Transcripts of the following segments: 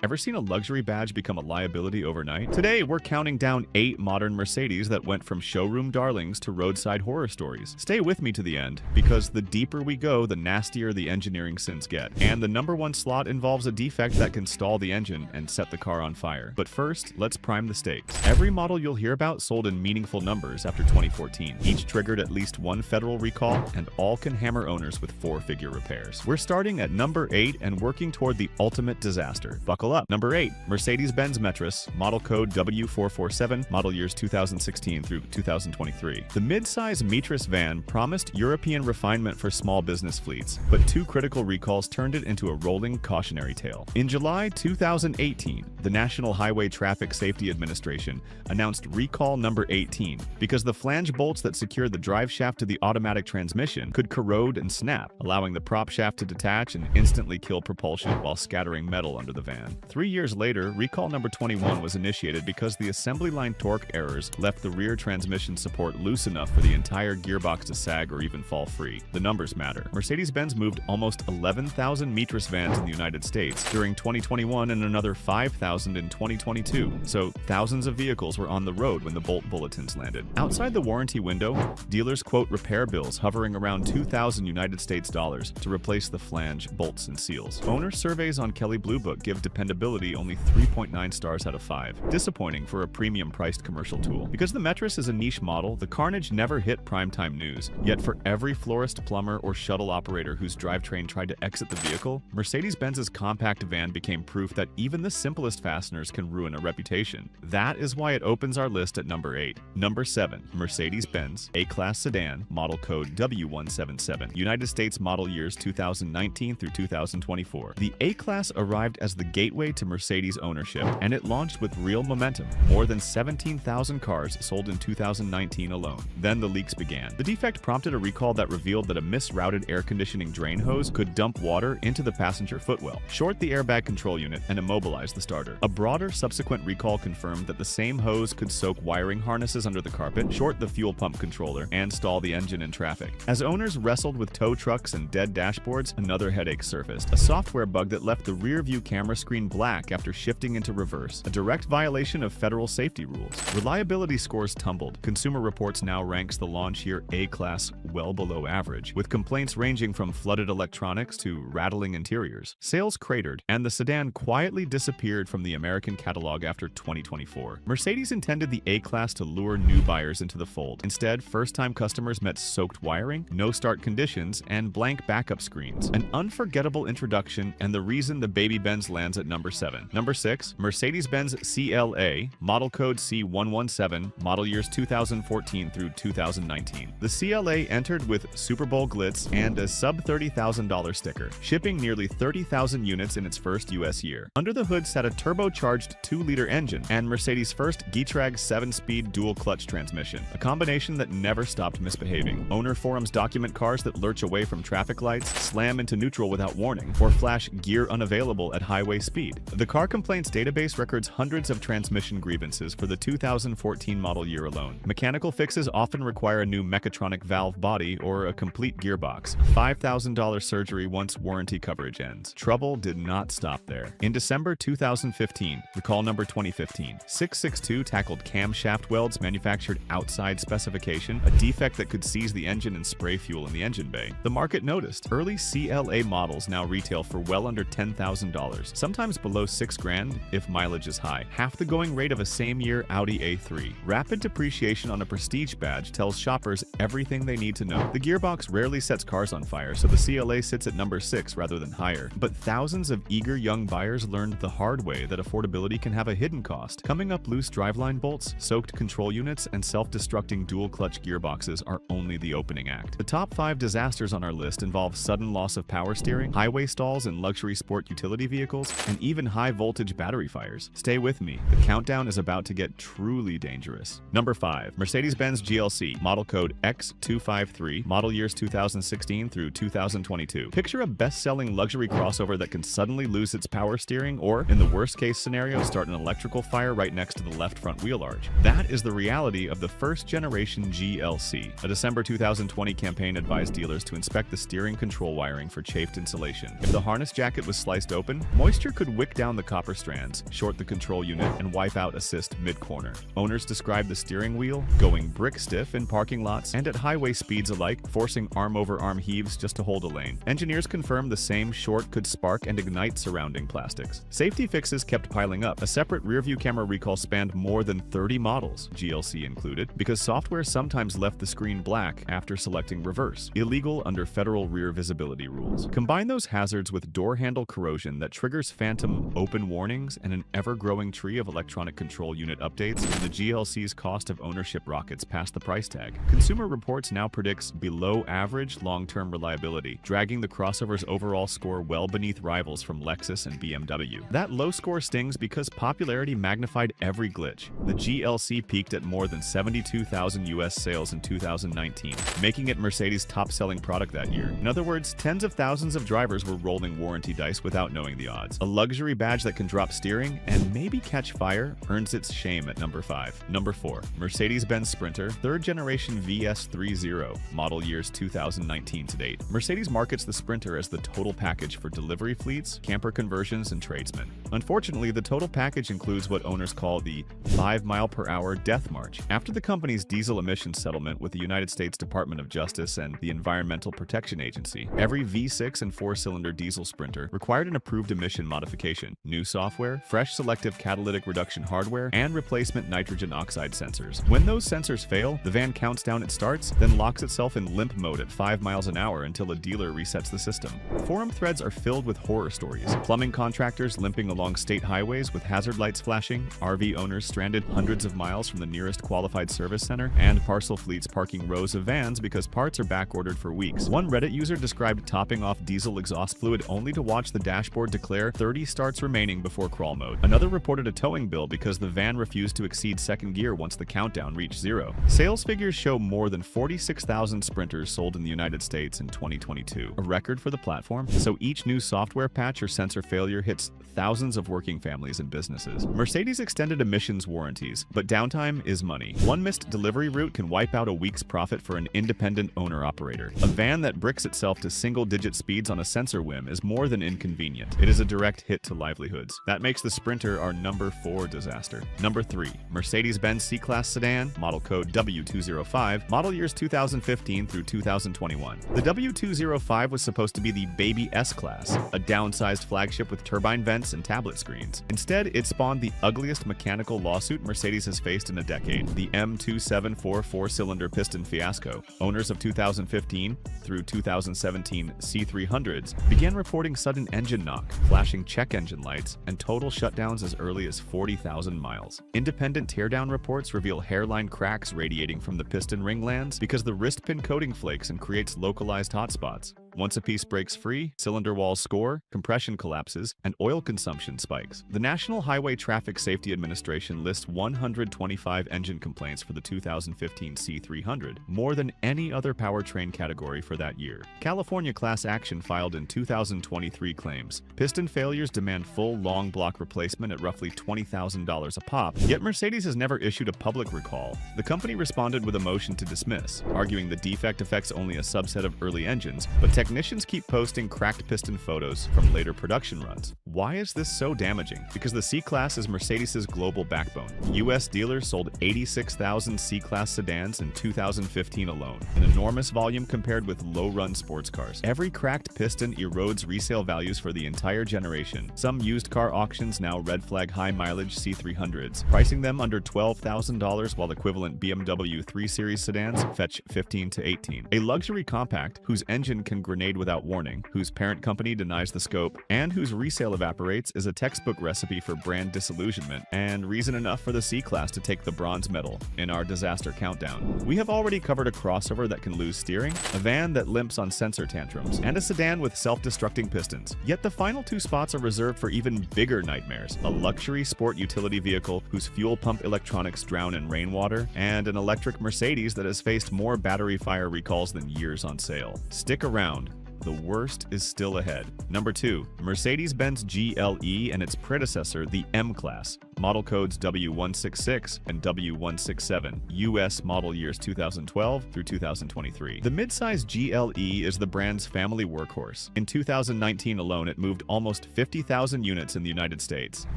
Ever seen a luxury badge become a liability overnight? Today, we're counting down 8 modern Mercedes that went from showroom darlings to roadside horror stories. Stay with me to the end, because the deeper we go, the nastier the engineering sins get. And the number one slot involves a defect that can stall the engine and set the car on fire. But first, let's prime the stakes. Every model you'll hear about sold in meaningful numbers after 2014. Each triggered at least one federal recall, and all can hammer owners with 4-figure repairs. We're starting at number 8 and working toward the ultimate disaster. Buckle up. Number 8, Mercedes-Benz Metris, model code W447, model years 2016 through 2023. The mid-size Metris van promised European refinement for small business fleets, but 2 critical recalls turned it into a rolling cautionary tale. In July 2018, the National Highway Traffic Safety Administration announced recall number 18 because the flange bolts that secured the driveshaft to the automatic transmission could corrode and snap, allowing the prop shaft to detach and instantly kill propulsion while scattering metal under the van. 3 years later, recall number 21 was initiated because the assembly line torque errors left the rear transmission support loose enough for the entire gearbox to sag or even fall free. The numbers matter. Mercedes-Benz moved almost 11,000 Metris vans in the United States during 2021 and another 5,000 in 2022, so thousands of vehicles were on the road when the bolt bulletins landed. Outside the warranty window, dealers quote repair bills hovering around 2,000 United States dollars to replace the flange, bolts, and seals. Owner surveys on Kelley Blue Book give dependability only 3.9 stars out of 5. Disappointing for a premium-priced commercial tool. Because the Metris is a niche model, the carnage never hit primetime news. Yet for every florist, plumber, or shuttle operator whose drivetrain tried to exit the vehicle, Mercedes-Benz's compact van became proof that even the simplest fasteners can ruin a reputation. That is why it opens our list at number 8. Number 7, Mercedes-Benz A-Class sedan, model code W177, United States model years 2019 through 2024. The A-Class arrived as the gateway to Mercedes ownership, and it launched with real momentum. More than 17,000 cars sold in 2019 alone. Then the leaks began. The defect prompted a recall that revealed that a misrouted air conditioning drain hose could dump water into the passenger footwell, short the airbag control unit, and immobilize the starter. A broader subsequent recall confirmed that the same hose could soak wiring harnesses under the carpet, short the fuel pump controller, and stall the engine in traffic. As owners wrestled with tow trucks and dead dashboards, another headache surfaced. A software bug that left the rear view camera screen black after shifting into reverse, a direct violation of federal safety rules. Reliability scores tumbled. Consumer Reports now ranks the launch year A-Class well below average, with complaints ranging from flooded electronics to rattling interiors. Sales cratered, and the sedan quietly disappeared from the American catalog after 2024. Mercedes intended the A-Class to lure new buyers into the fold. Instead, first-time customers met soaked wiring, no-start conditions, and blank backup screens. An unforgettable introduction and the reason the baby Benz lands at number 7. Number 6, Mercedes-Benz CLA, model code C117, model years 2014 through 2019. The CLA entered with Super Bowl glitz and a sub-$30,000 sticker, shipping nearly 30,000 units in its first US year. Under the hood sat a turbocharged 2-liter engine and Mercedes' first Getrag 7-speed dual-clutch transmission, a combination that never stopped misbehaving. Owner forums document cars that lurch away from traffic lights, slam into neutral without warning, or flash gear unavailable at highway speed. The car complaints database records hundreds of transmission grievances for the 2014 model year alone. Mechanical fixes often require a new mechatronic valve body or a complete gearbox. $5,000 surgery once warranty coverage ends. Trouble did not stop there. In December 2015, recall number 2015, 662 tackled camshaft welds manufactured outside specification, a defect that could seize the engine and spray fuel in the engine bay. The market noticed. Early CLA models now retail for well under $10,000, sometimes below $6,000 if mileage is high, half the going rate of a same-year Audi A3. Rapid depreciation on a prestige badge tells shoppers everything they need to know. The gearbox rarely sets cars on fire, so the CLA sits at number 6 rather than higher. But thousands of eager young buyers learned the hard way that affordability can have a hidden cost. Coming up, loose driveline bolts, soaked control units, and self-destructing dual-clutch gearboxes are only the opening act. The top 5 disasters on our list involve sudden loss of power steering, highway stalls in luxury sport utility vehicles, and even high-voltage battery fires. Stay with me. The countdown is about to get truly dangerous. Number 5, Mercedes-Benz GLC, model code X253, model years 2016 through 2022. Picture a best-selling luxury crossover that can suddenly lose its power steering or, in the worst-case scenario, start an electrical fire right next to the left front wheel arch. That is the reality of the first-generation GLC. A December 2020 campaign advised dealers to inspect the steering control wiring for chafed insulation. If the harness jacket was sliced open, moisture could could wick down the copper strands, short the control unit, and wipe out assist mid-corner. Owners describe the steering wheel going brick stiff in parking lots and at highway speeds alike, forcing arm-over-arm heaves just to hold a lane. Engineers confirm the same short could spark and ignite surrounding plastics. Safety fixes kept piling up. A separate rearview camera recall spanned more than 30 models, GLC included, because software sometimes left the screen black after selecting reverse, illegal under federal rear visibility rules. Combine those hazards with door handle corrosion that triggers phantom open warnings and an ever-growing tree of electronic control unit updates, and the GLC's cost of ownership rockets past the price tag. Consumer Reports now predicts below-average long-term reliability, dragging the crossover's overall score well beneath rivals from Lexus and BMW. That low score stings because popularity magnified every glitch. The GLC peaked at more than 72,000 US sales in 2019, making it Mercedes' top-selling product that year. In other words, tens of thousands of drivers were rolling warranty dice without knowing the odds. A luxury badge that can drop steering and maybe catch fire earns its shame at number 5. Number 4. Mercedes-Benz Sprinter, 3rd generation VS30, model years 2019 to date. Mercedes markets the Sprinter as the total package for delivery fleets, camper conversions, and tradesmen. Unfortunately, the total package includes what owners call the 5-mile-per-hour death march. After the company's diesel emissions settlement with the United States Department of Justice and the Environmental Protection Agency, every V6 and 4-cylinder diesel Sprinter required an approved emission modification, new software, fresh selective catalytic reduction hardware, and replacement nitrogen oxide sensors. When those sensors fail, the van counts down its starts, then locks itself in limp mode at 5 miles an hour until a dealer resets the system. Forum threads are filled with horror stories. Plumbing contractors limping along state highways with hazard lights flashing, RV owners stranded hundreds of miles from the nearest qualified service center, and parcel fleets parking rows of vans because parts are back-ordered for weeks. One Reddit user described topping off diesel exhaust fluid only to watch the dashboard declare 30 starts remaining before crawl mode. Another reported a towing bill because the van refused to exceed second gear once the countdown reached 0. Sales figures show more than 46,000 Sprinters sold in the United States in 2022, a record for the platform, so each new software patch or sensor failure hits thousands of working families and businesses. Mercedes extended emissions warranties, but downtime is money. One missed delivery route can wipe out a week's profit for an independent owner-operator. A van that bricks itself to single-digit speeds on a sensor whim is more than inconvenient. It is a direct hit to livelihoods. That makes the Sprinter our number 4 disaster. Number 3. Mercedes-Benz C-Class sedan, model code W205, model years 2015 through 2021. The W205 was supposed to be the baby S-Class, a downsized flagship with turbine vents and tablet screens. Instead, it spawned the ugliest mechanical lawsuit Mercedes has faced in a decade, the M274 4-cylinder piston fiasco. Owners of 2015 through 2017 C300s began reporting sudden engine knock, flashing check engine lights, and total shutdowns as early as 40,000 miles. Independent teardown reports reveal hairline cracks radiating from the piston ring lands because the wrist pin coating flakes and creates localized hotspots. Once a piece breaks free, cylinder walls score, compression collapses, and oil consumption spikes. The National Highway Traffic Safety Administration lists 125 engine complaints for the 2015 C300, more than any other powertrain category for that year. California class action filed in 2023 claims piston failures demand full long block replacement at roughly $20,000 a pop, yet Mercedes has never issued a public recall. The company responded with a motion to dismiss, arguing the defect affects only a subset of early engines, but technicians keep posting cracked piston photos from later production runs. Why is this so damaging? Because the C-Class is Mercedes' global backbone. U.S. dealers sold 86,000 C-Class sedans in 2015 alone, an enormous volume compared with low-run sports cars. Every cracked piston erodes resale values for the entire generation. Some used car auctions now red flag high-mileage C300s, pricing them under $12,000 while equivalent BMW 3 Series sedans fetch $15,000 to $18,000. A luxury compact whose engine can grenade without warning, whose parent company denies the scope, and whose resale evaporates is a textbook recipe for brand disillusionment, and reason enough for the C-Class to take the bronze medal in our disaster countdown. We have already covered a crossover that can lose steering, a van that limps on sensor tantrums, and a sedan with self-destructing pistons. Yet the final 2 spots are reserved for even bigger nightmares: a luxury sport utility vehicle whose fuel pump electronics drown in rainwater, and an electric Mercedes that has faced more battery fire recalls than years on sale. Stick around. The worst is still ahead. Number 2. Mercedes-Benz GLE and its predecessor, the M-Class, model codes W166 and W167, US model years 2012 through 2023. The midsize GLE is the brand's family workhorse. In 2019 alone, it moved almost 50,000 units in the United States,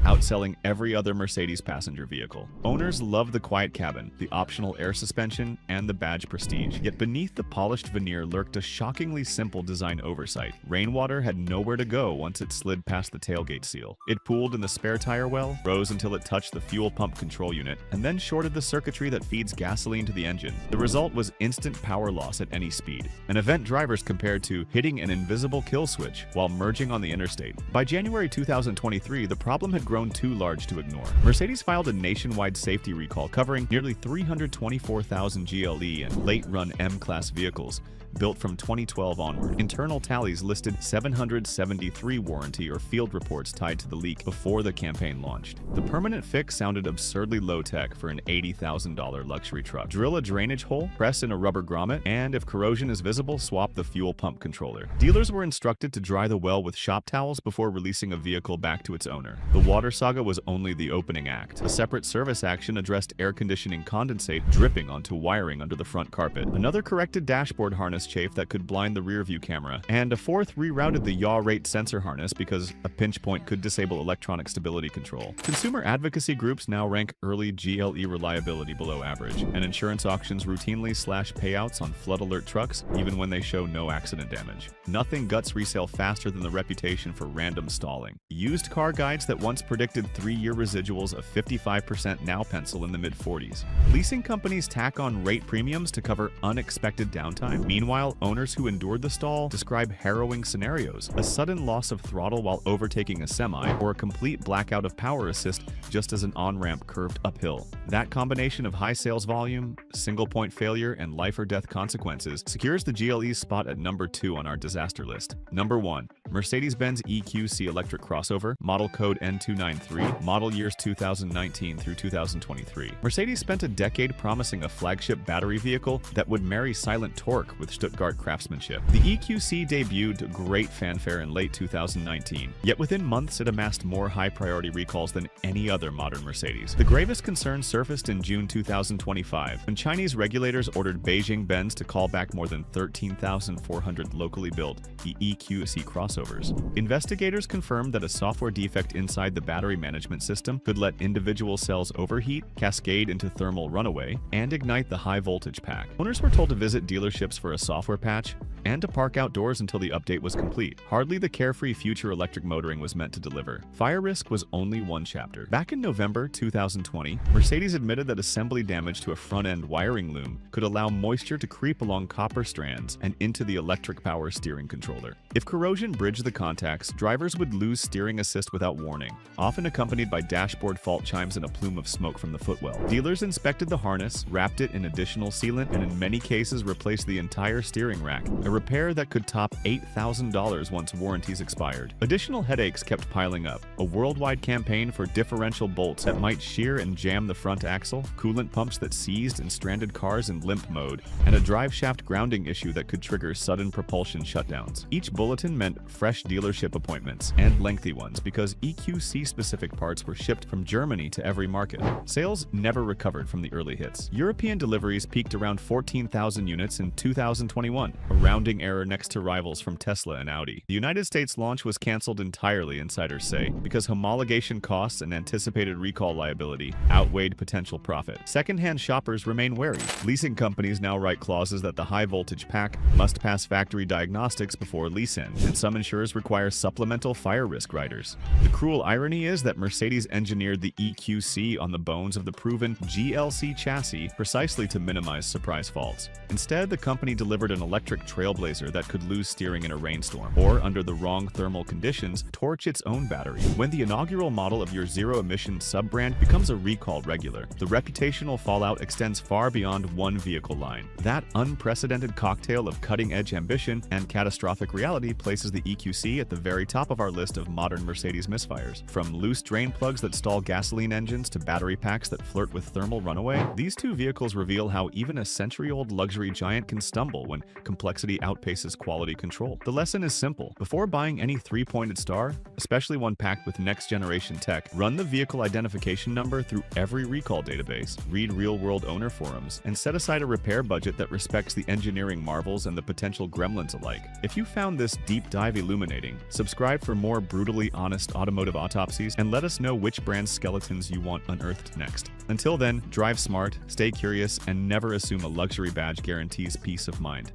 outselling every other Mercedes passenger vehicle. Owners love the quiet cabin, the optional air suspension, and the badge prestige. Yet beneath the polished veneer lurked a shockingly simple design oversight. Rainwater had nowhere to go once it slid past the tailgate seal. It pooled in the spare tire well, rose until it touched the fuel pump control unit, and then shorted the circuitry that feeds gasoline to the engine. The result was instant power loss at any speed, an event drivers compared to hitting an invisible kill switch while merging on the interstate. By January 2023, the problem had grown too large to ignore. Mercedes filed a nationwide safety recall covering nearly 324,000 GLE and late-run M-Class vehicles built from 2012 onward. Internal tallies listed 773 warranty or field reports tied to the leak before the campaign launched. The permanent fix sounded absurdly low-tech for an $80,000 luxury truck. Drill a drainage hole, press in a rubber grommet, and if corrosion is visible, swap the fuel pump controller. Dealers were instructed to dry the well with shop towels before releasing a vehicle back to its owner. The water saga was only the opening act. A separate service action addressed air conditioning condensate dripping onto wiring under the front carpet. Another corrected dashboard harness chafe that could blind the rear view camera, and a fourth rerouted the yaw rate sensor harness because a pinch point could disable electronic stability control. Consumer advocacy groups now rank early GLE reliability below average, and insurance auctions routinely slash payouts on flood alert trucks even when they show no accident damage. Nothing guts resale faster than the reputation for random stalling. Used car guides that once predicted 3-year residuals of 55% now pencil in the mid-40s. Leasing companies tack on rate premiums to cover unexpected downtime. Meanwhile, owners who endured the stall describe harrowing scenarios: a sudden loss of throttle while overtaking a semi, or a complete blackout of power assist just as an on-ramp curved uphill. That combination of high sales volume, single-point failure, and life-or-death consequences secures the GLE's spot at number 2 on our disaster list. Number 1. Mercedes-Benz EQC electric crossover, model code N293, model years 2019 through 2023. Mercedes spent a decade promising a flagship battery vehicle that would marry silent torque with Stuttgart craftsmanship. The EQC debuted to great fanfare in late 2019, yet within months it amassed more high-priority recalls than any other modern Mercedes. The gravest concern surfaced in June 2025, when Chinese regulators ordered Beijing-Benz to call back more than 13,400 locally built EQC crossovers. Investigators confirmed that a software defect inside the battery management system could let individual cells overheat, cascade into thermal runaway, and ignite the high-voltage pack. Owners were told to visit dealerships for a software patch and to park outdoors until the update was complete. Hardly the carefree future electric motoring was meant to deliver. Fire risk was only one chapter. Back in November 2020, Mercedes admitted that assembly damage to a front-end wiring loom could allow moisture to creep along copper strands and into the electric power steering controller. If corrosion bridged the contacts, drivers would lose steering assist without warning, often accompanied by dashboard fault chimes and a plume of smoke from the footwell. Dealers inspected the harness, wrapped it in additional sealant, and in many cases replaced the entire steering rack, a repair that could top $8,000 once warranties expired. Additional headaches kept piling up: a worldwide campaign for differential bolts that might shear and jam the front axle, coolant pumps that seized and stranded cars in limp mode, and a driveshaft grounding issue that could trigger sudden propulsion shutdowns. Each bulletin meant fresh dealership appointments, and lengthy ones, because EQC-specific parts were shipped from Germany to every market. Sales never recovered from the early hits. European deliveries peaked around 14,000 units in 2021, a rounding error next to rivals from Tesla and Audi. The United States launch was canceled entirely, insiders say, because homologation costs and anticipated recall liability outweighed potential profit. Second-hand shoppers remain wary. Leasing companies now write clauses that the high-voltage pack must pass factory diagnostics before lease end, and some insurers require supplemental fire risk riders. The cruel irony is that Mercedes engineered the EQC on the bones of the proven GLC chassis precisely to minimize surprise faults. Instead, the company delivered an electric trailblazer that could lose steering in a rainstorm, or under the wrong thermal conditions, torch its own battery. When the inaugural model of your zero-emission sub-brand becomes a recall regular, the reputational fallout extends far beyond one vehicle line. That unprecedented cocktail of cutting-edge ambition and catastrophic reality places the EQC at the very top of our list of modern Mercedes misfires. From loose drain plugs that stall gasoline engines to battery packs that flirt with thermal runaway, these two vehicles reveal how even a century-old luxury giant can stumble when complexity reliability outpaces quality control. The lesson is simple. Before buying any three-pointed star, especially one packed with next-generation tech, run the vehicle identification number through every recall database, read real-world owner forums, and set aside a repair budget that respects the engineering marvels and the potential gremlins alike. If you found this deep dive illuminating, subscribe for more brutally honest automotive autopsies and let us know which brand's skeletons you want unearthed next. Until then, drive smart, stay curious, and never assume a luxury badge guarantees peace of mind.